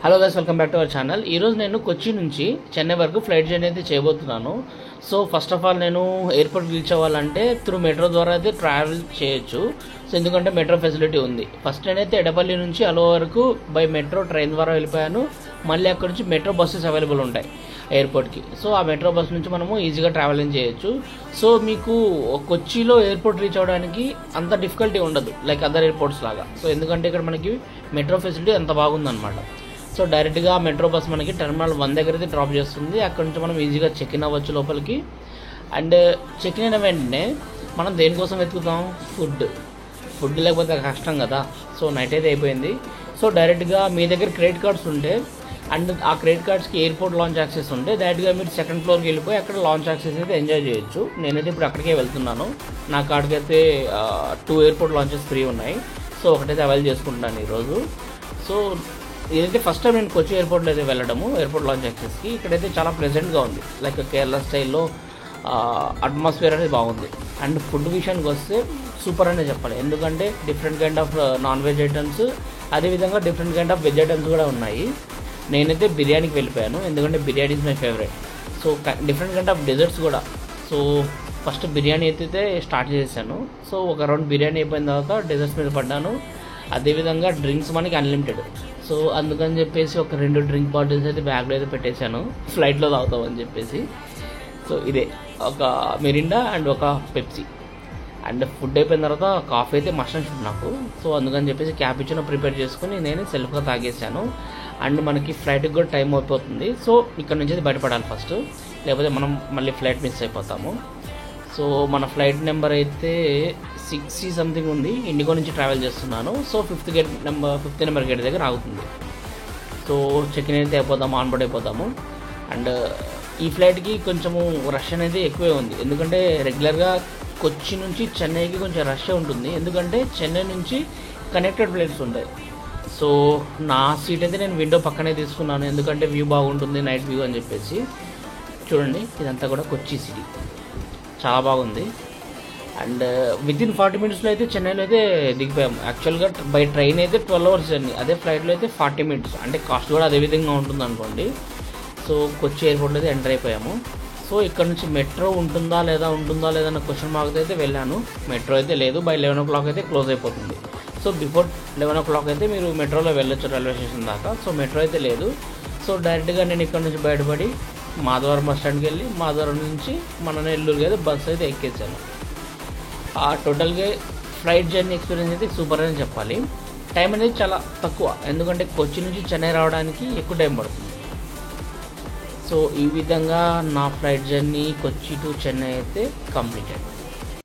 Hello guys, welcome back to our channel. ఈరోజు నేను కొచ్చి నుంచి చెన్నై వరకు ఫ్లైట్ జర్నీ అయితే చేయబోతున్నాను. సో ఫస్ట్ ఆఫ్ ఆల్ నేను ఎయిర్పోర్ట్ రీచ్ అవ్వాలంటే త్రూ మెట్రో ద్వారా అయితే ట్రావెల్ చేయొచ్చు. సో ఎందుకంటే మెట్రో ఫెసిలిటీ ఉంది. ఫస్ట్ నేనైతే ఎడపల్లి నుంచి అలో వరకు బై మెట్రో ట్రైన్ ద్వారా వెళ్ళిపోయాను. మళ్ళీ అక్కడ నుంచి మెట్రో బస్సెస్ అవైలబుల్ ఉంటాయి ఎయిర్పోర్ట్కి. సో ఆ మెట్రో బస్ నుంచి మనము ఈజీగా ట్రావెలింగ్ చేయొచ్చు. సో మీకు కొచ్చిలో ఎయిర్పోర్ట్ రీచ్ అవ్వడానికి అంత డిఫికల్టీ ఉండదు లైక్ అదర్ ఎయిర్పోర్ట్స్ లాగా. సో ఎందుకంటే ఇక్కడ మనకి మెట్రో ఫెసిలిటీ అంత బాగుందన్నమాట. సో డైరెక్ట్గా మెట్రో బస్ మనకి టెర్మినల్ 1 దగ్గర అయితే డ్రాప్ చేస్తుంది. అక్కడ నుంచి మనం ఈజీగా చెక్ ఇన్ అవ్వచ్చు లోపలికి. అండ్ చెక్ ఇన్ అయిన వెంటనే మనం దేనికోసం వెతుకుతాం? ఫుడ్ లేకపోతే కష్టం కదా. సో నైట్ అయితే అయిపోయింది. సో డైరెక్ట్గా మీ దగ్గర క్రెడిట్ కార్డ్స్ ఉంటే అండ్ ఆ క్రెడిట్ కార్డ్స్కి ఎయిర్పోర్ట్ లాంచ్ యాక్సెస్ ఉంటే డైరెక్ట్గా మీరు సెకండ్ ఫ్లోర్కి వెళ్ళిపోయి అక్కడ లాంచ్ యాక్సెస్ అయితే ఎంజాయ్ చేయొచ్చు. నేనైతే ఇప్పుడు అక్కడికే వెళ్తున్నాను. నా కార్డ్కి అయితే 2 ఎయిర్పోర్ట్ లాంచెస్ ఫ్రీ ఉన్నాయి. సో ఒకటైతే అవైల్ చేసుకుంటున్నాను ఈరోజు. సో ఇదైతే ఫస్ట్ టైం నేను కొచ్చి ఎయిర్పోర్ట్లో అయితే వెళ్ళడము, ఎయిర్పోర్ట్ లాంచ్ యాక్సెస్కి. ఇక్కడైతే చాలా ప్లెజెంట్గా ఉంది, లైక్ కేరళ స్టైల్లో అట్మాస్ఫియర్ అనేది బాగుంది. అండ్ ఫుడ్ విషయానికి వస్తే సూపర్ అనే చెప్పాలి. ఎందుకంటే different kind of non veg items, అదేవిధంగా different kind of veg items కూడా ఉన్నాయి. నేనైతే బిర్యానీకి వెళ్ళిపోయాను, ఎందుకంటే biryani is my favourite. So different kind of desserts కూడా. సో ఫస్ట్ బిర్యానీ అయితే స్టార్ట్ చేశాను. సో ఒక రౌండ్ బిర్యానీ అయిపోయిన తర్వాత డెజర్ట్స్ మీద పడ్డాను. అదేవిధంగా డ్రింక్స్ మనకి అన్లిమిటెడ్. సో అందుకని చెప్పేసి ఒక 2 డ్రింక్ బాటిల్స్ అయితే బ్యాగ్లో అయితే పెట్టేశాను, ఫ్లైట్లో తాగుతామని చెప్పేసి. సో ఇదే ఒక మిరిండా అండ్ ఒక పెప్సీ. అండ్ ఫుడ్ అయిపోయిన తర్వాత కాఫీ అయితే మస్ట్ అండ్ షుడ్ నాకు. సో అందుకని చెప్పేసి క్యాపుచినో ప్రిపేర్ చేసుకుని నేను సెల్ఫ్గా తాగేసాను. అండ్ మనకి ఫ్లైట్కి కూడా టైం అయిపోతుంది. సో ఇక్కడ నుంచి అయితే బయటపడాలి ఫస్ట్, లేకపోతే మనం మళ్ళీ ఫ్లైట్ మిస్ అయిపోతాము. సో మన ఫ్లైట్ నెంబర్ అయితే 6 సంథింగ్ ఉంది. ఇండిగో నుంచి ట్రావెల్ చేస్తున్నాను. సో 5th నెంబర్ గేట్ దగ్గర ఆగుతుంది. సో చెక్ ఇన్ అయితే అయిపోతాము, ఆన్బోర్డ్ అయిపోతాము. అండ్ ఈ ఫ్లైట్కి కొంచెము రష్ అనేది ఎక్కువే ఉంది, ఎందుకంటే రెగ్యులర్గా కొచ్చి నుంచి చెన్నైకి కొంచెం రష్ ఉంటుంది. ఎందుకంటే చెన్నై నుంచి కనెక్టెడ్ ఫ్లైట్స్ ఉంటాయి. సో నా సీట్ అయితే నేను విండో పక్కనే తీసుకున్నాను, ఎందుకంటే వ్యూ బాగుంటుంది, నైట్ వ్యూ అని చెప్పేసి. చూడండి, ఇదంతా కూడా కొచ్చి సిటీ చాలా బాగుంది. అండ్ వితిన్ 40 మినిట్స్లో అయితే చెన్నైలో అయితే దిగిపోయాము. యాక్చువల్గా బై ట్రైన్ అయితే 12 అవర్స్ జర్నీ, అదే ఫ్లైట్లో అయితే 40 మినిట్స్. అంటే కాస్ట్ కూడా అదే విధంగా ఉంటుంది అనుకోండి. సో కొచ్చి ఎయిర్పోర్ట్లో అయితే ఎంటర్ అయిపోయాము. సో ఇక్కడ నుంచి మెట్రో ఉంటుందా లేదా అన్న క్వశ్చన్ మార్క్ అయితే వెళ్ళాను. మెట్రో అయితే లేదు, బై 11 o'clock అయితే క్లోజ్ అయిపోతుంది. సో బిఫోర్ 11 o'clock అయితే మీరు మెట్రోలో వెళ్ళొచ్చు రైల్వే స్టేషన్ దాకా. సో మెట్రో అయితే లేదు. సో డైరెక్ట్గా నేను ఇక్కడ నుంచి బయటపడి మాధవరం బస్ స్టాండ్కి వెళ్ళి మాధవరం నుంచి మన నెల్లూరుకి అయితే బస్సు అయితే ఎక్కేసాను. ఆ టోటల్గా ఫ్లైట్ జర్నీ ఎక్స్పీరియన్స్ అయితే సూపర్ అని చెప్పాలి. టైం అనేది చాలా తక్కువ, ఎందుకంటే కొచ్చి నుంచి చెన్నై రావడానికి ఎక్కువ టైం పడుతుంది. సో ఈ విధంగా నా flight journey Kochi to Chennai అయితే కంప్లీటెడ్.